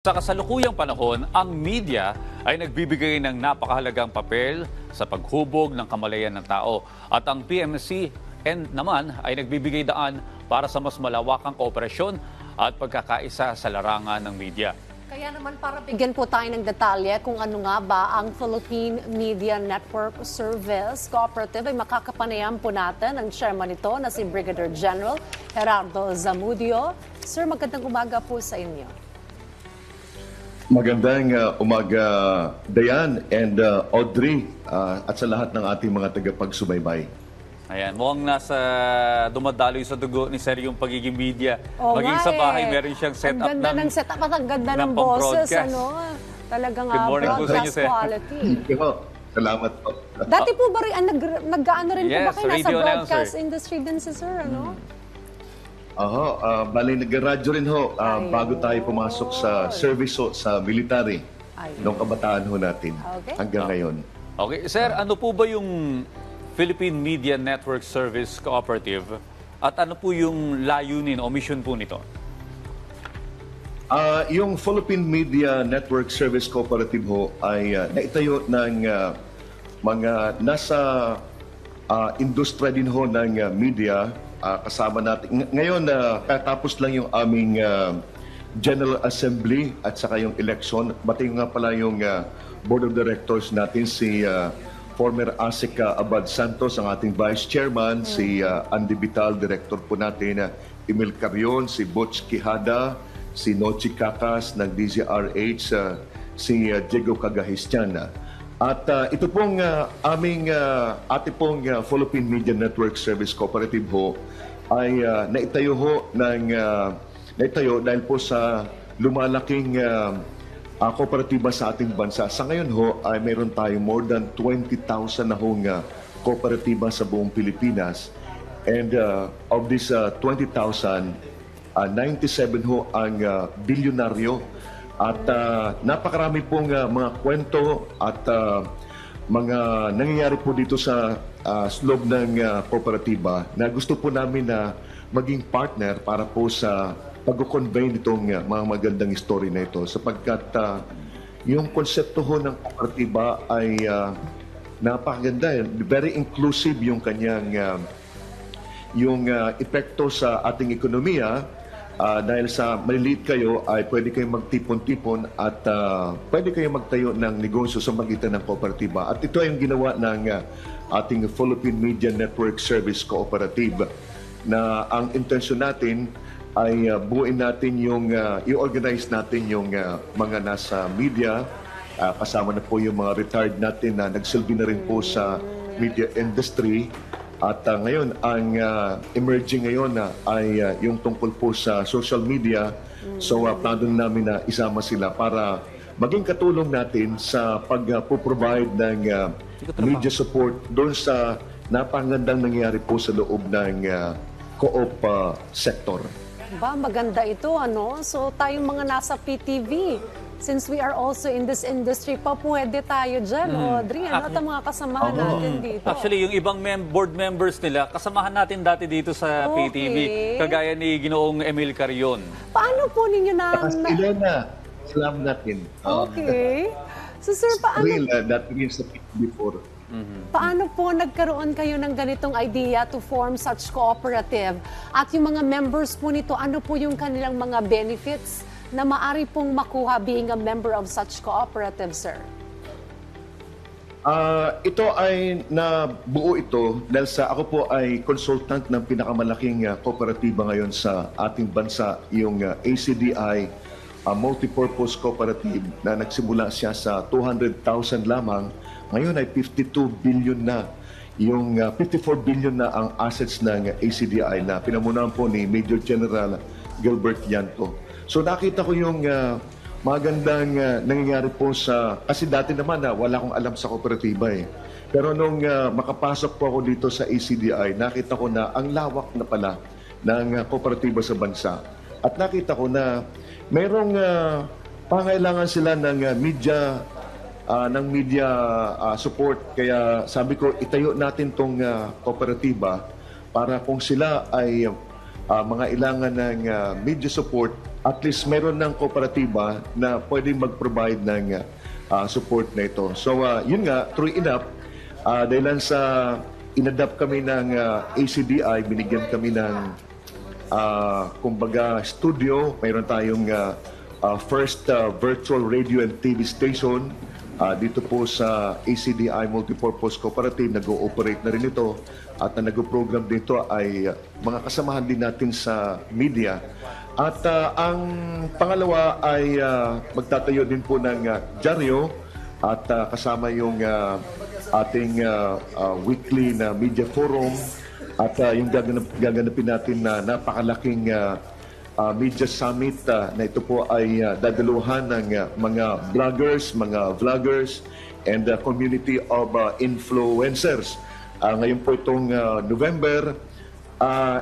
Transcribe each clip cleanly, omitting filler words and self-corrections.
Sa kasalukuyang panahon, ang media ay nagbibigay ng napakahalagang papel sa paghubog ng kamalayan ng tao. At ang PMC naman ay nagbibigay daan para sa mas malawakang kooperasyon at pagkakaisa sa larangan ng media. Kaya naman para bigyan po tayo ng detalye kung ano nga ba ang Philippine Media Network Service Cooperative ay makakapanayam po natin ang chairman nito na si Brigadier General Gerardo Zamudio. Sir, magandang umaga po sa inyo. Magandang umaga, Dayan and Audrey at sa lahat ng ating mga tagapagsubaybay. Ayan, mukhang nasa dumadaloy sa dugo ni Sir yung pagiging media. Oo, Maging sa bahay, meron siyang setup ang ganda ng setup at ang ganda ng boses. Talagang Good morning po sa inyo, broadcast Sir. quality. Salamat po. Dati po ba rin, nag-ano rin po ba kayo? Nasa radio broadcast announcer. industry din si Sir, ano? Bali nag-radyo rin ho bago tayo pumasok sa service ho, sa military noong kabataan ho natin hanggang ngayon. Okay, Sir, ano po ba yung Philippine Media Network Service Cooperative at ano po yung layunin o mission po nito? Yung Philippine Media Network Service Cooperative ho ay naitayo ng mga nasa industriya din ho ng media. Kasama natin. Ngayon, katapos lang yung aming General Assembly at saka yung election. Bating nga pala yung Board of Directors natin, si former ASEC Abad Santos, ang ating Vice Chairman, si Andy Vital, Director po natin, Emil Carion, si Butch Quijada, si Nochi Cacas ng DZRH, si Diego Cagahistian. At ito pong aming ating pong Philippine Media Network Service Cooperative ho ay naitayo ho naitayo dahil po sa lumalaking kooperatiba sa ating bansa. Sa ngayon ho ay meron tayong more than 20,000 na hong kooperatiba sa buong Pilipinas. And of this 20,000, 97 ho ang bilyonaryo. At napakarami pong mga kwento at mga nangyayari po dito sa loob ng kooperatiba na gusto po namin na maging partner para po sa pag-convey nitong mga magandang story na ito. Sapagkat yung konsepto ho ng kooperatiba ay napakaganda. Very inclusive yung kanyang epekto sa ating ekonomiya. Dahil sa maliliit kayo ay pwede kayong magtipon-tipon at pwede kayong magtayo ng negosyo sa magitan ng kooperatiba. At ito ay yung ginawa ng ating Philippine Media Network Service Cooperative na ang intensyon natin ay buuin natin i-organize natin yung mga nasa media. Kasama na po yung mga retired natin na nagsilbi na rin po sa media industry. At ngayon, ang emerging ngayon ay yung tungkol po sa social media. So, plano namin na isama sila para maging katulong natin sa pag-provide ng media support doon sa napakagandang nangyari po sa loob ng co-op sector. Ba, maganda ito, ano? So, tayong mga nasa PTV, since we are also in this industry, pa pwede tayo dyan, Audrey. Ano at ang mga kasamahan natin dito? Actually, yung ibang board members nila, kasamahan natin dati dito sa PTV, kagaya ni Ginoong Emil Carion. Paano po ninyo Ilona, salamat natin. Okay. So, sir, paano? Real, that means the before. Paano po nagkaroon kayo ng ganitong idea to form such cooperative? At yung mga members po nito, ano po yung kanilang mga benefits na maari pong makuha being a member of such cooperative, sir? Ito ay nabuo ito dahil ako po ay consultant ng pinakamalaking kooperatiba ngayon sa ating bansa, yung ACDI, Multipurpose Cooperative, na nagsimula siya sa 200,000 lamang. Ngayon ay 52 billion na. Yung 54 billion na ang assets ng ACDI na pinamunahan po ni Major General Gilbert Yanto. So nakita ko yung magandang nangyayari po kasi dati naman wala akong alam sa kooperatiba eh. Pero nung makapasok po ako dito sa ACDI, nakita ko na ang lawak na pala ng kooperatiba sa bansa. At nakita ko na mayroong pangailangan sila ng media support. Kaya sabi ko, itayo natin tong kooperatiba para kung sila ay mga ilangan ng media support, at least meron ng kooperatiba na pwedeng mag-provide ng support na ito. So yun nga, true enough, dahil sa inadapt kami ng ACDI, binigyan kami ng kumbaga studio, mayroon tayong first virtual radio and TV station dito po sa ACDI Multipurpose Cooperative. Nag-ooperate na rin ito at ang nag-program dito ay mga kasamahan din natin sa media. At ang pangalawa ay magtatayo din po ng dyaryo at kasama yung ating weekly na media forum at yung gaganapin natin na napakalaking media summit na ito po ay dadaluhan ng mga bloggers, mga vloggers, and community of influencers. Ngayon po itong November,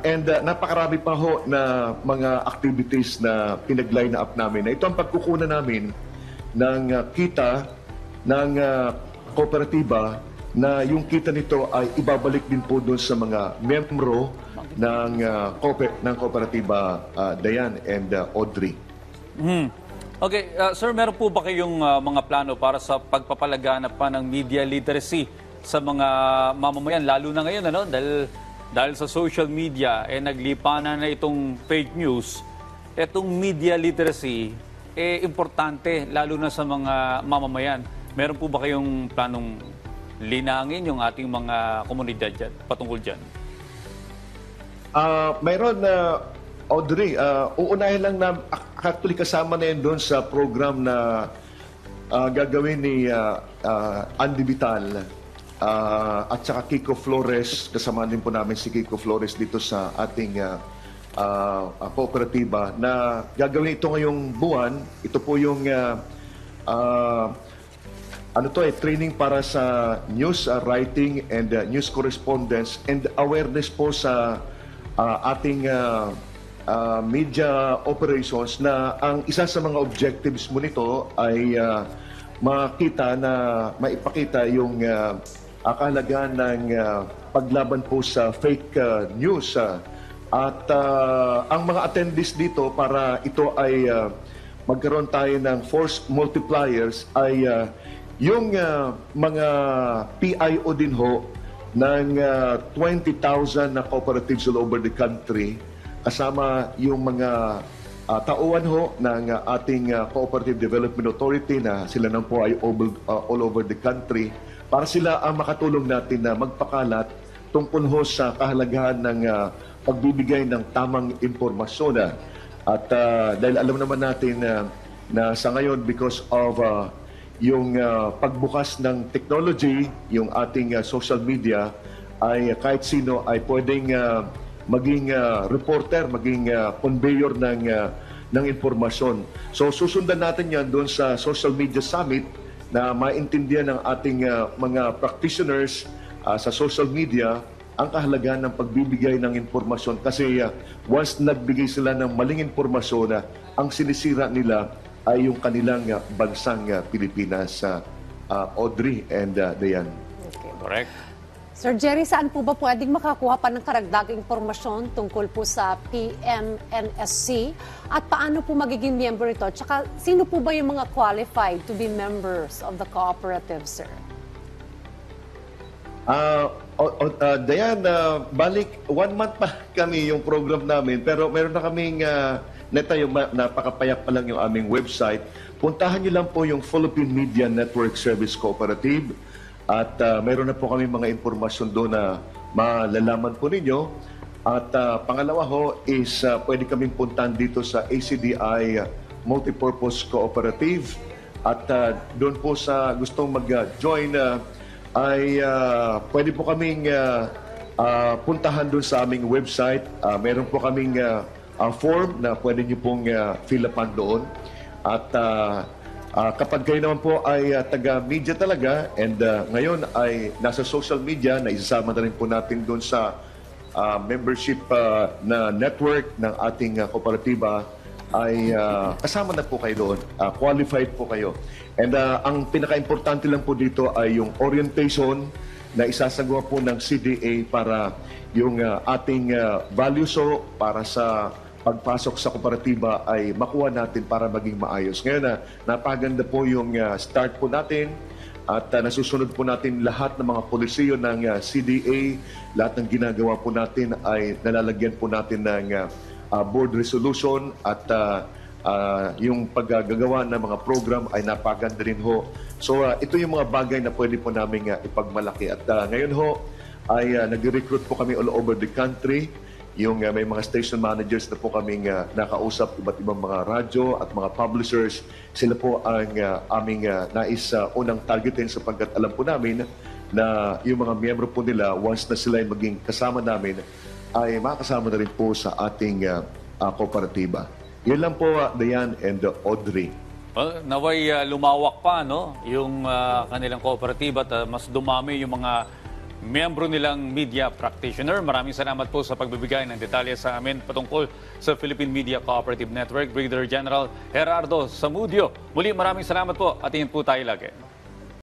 and napakarami pa ho na mga activities na pinag-line up namin. Ito ang pagkukunan namin ng kita ng kooperatiba na yung kita nito ay ibabalik din po doon sa mga membro ng kooperatiba, Dayan and Audrey. Okay, sir, meron po ba kayong mga plano para sa pagpapalaganap pa ng media literacy sa mga mamamayan, lalo na ngayon, ano? Dahil sa social media, naglipanan na itong fake news, itong media literacy, importante, lalo na sa mga mamamayan. Meron po ba kayong planong linangin yung ating mga komunidad dyan, patungkol dyan? Mayroon na, Audrey, uunahin lang na actually kasama na yun doon sa program na gagawin ni Andy Vital at saka Kiko Flores. Kasama din po namin si Kiko Flores dito sa ating kooperatiba na gagawin ito ngayong buwan. Ito po yung training para sa news writing and news correspondence and awareness po sa ating media operations na ang isa sa mga objectives mo nito ay makita na maipakita yung kahalagahan ng paglaban po sa fake news. At ang mga attendees dito para ito ay magkaroon tayo ng force multipliers ay yung mga PIO din ho ng 20,000 na cooperatives all over the country, kasama yung mga tauhan ho ng ating Cooperative Development Authority na sila nang po ay all over the country, para sila ang makatulong natin na magpakalat tungkol ho sa kahalagahan ng pagbibigay ng tamang impormasyon. At dahil alam naman natin na sa ngayon, because of yung pagbukas ng technology, yung ating social media, ay kahit sino ay pwedeng maging reporter, maging conveyor ng impormasyon. So susundan natin yan doon sa Social Media Summit na maintindihan ng ating mga practitioners sa social media ang kahalagahan ng pagbibigay ng impormasyon. Kasi once nagbigay sila ng maling impormasyon, ang sinisira nila ay yung kanilang bansang Pilipinas, Audrey and Dayan. Okay. Correct. Sir Jerry, saan po ba pwedeng makakuha pa ng karagdagang impormasyon tungkol po sa PMNSC? At paano po magiging member ito? Tsaka sino po ba yung mga qualified to be members of the cooperative, sir? Dayan, balik 1 month pa kami yung program namin, pero meron na kaming napakapayak pa lang yung aming website. Puntahan niyo lang po yung Philippine Media Network Service Cooperative at meron na po kami mga impormasyon doon na malalaman po ninyo. At pangalawa ho is pwede kaming puntahan dito sa ACDI Multipurpose Cooperative at doon po sa gustong mag-join ay pwede po kaming puntahan doon sa aming website. Meron po kaming form na pwede nyo pong fill upan doon. At kapag kayo naman po ay taga-media talaga and ngayon ay nasa social media, na isasama na rin po natin doon sa membership na network ng ating kooperatiba, ay kasama na po kayo doon. Qualified po kayo. And ang pinaka-importante lang po dito ay yung orientation na isasagawa po ng CDA para yung ating values para sa pagpasok sa kooperatiba ay makuha natin para maging maayos. Ngayon, napaganda po yung start po natin at nasusunod po natin lahat ng mga polisiyo ng CDA. Lahat ng ginagawa po natin ay nalalagyan po natin ng board resolution at yung paggagawa ng mga program ay napaganda rin ho. So ito yung mga bagay na pwede po namin ipagmalaki. At ngayon ho ay nag-recruit po kami all over the country. Yung may mga station managers na po kaming nakausap, iba't ibang mga radyo at mga publishers. Sila po ang aming nais unang targetin sapagkat alam po namin na yung mga miyembro po nila, once na sila ay maging kasama namin, ay makakasama na rin po sa ating kooperatiba. Yun lang po, Dayan and Audrey. Well, naway lumawak pa no yung kanilang kooperatiba at mas dumami yung mga miyembro nilang media practitioner. Maraming salamat po sa pagbibigay ng detalye sa amin patungkol sa Philippine Media Cooperative Network. Brigadier General Gerardo Zamudio. Muli maraming salamat po at ingat po tayo lagi.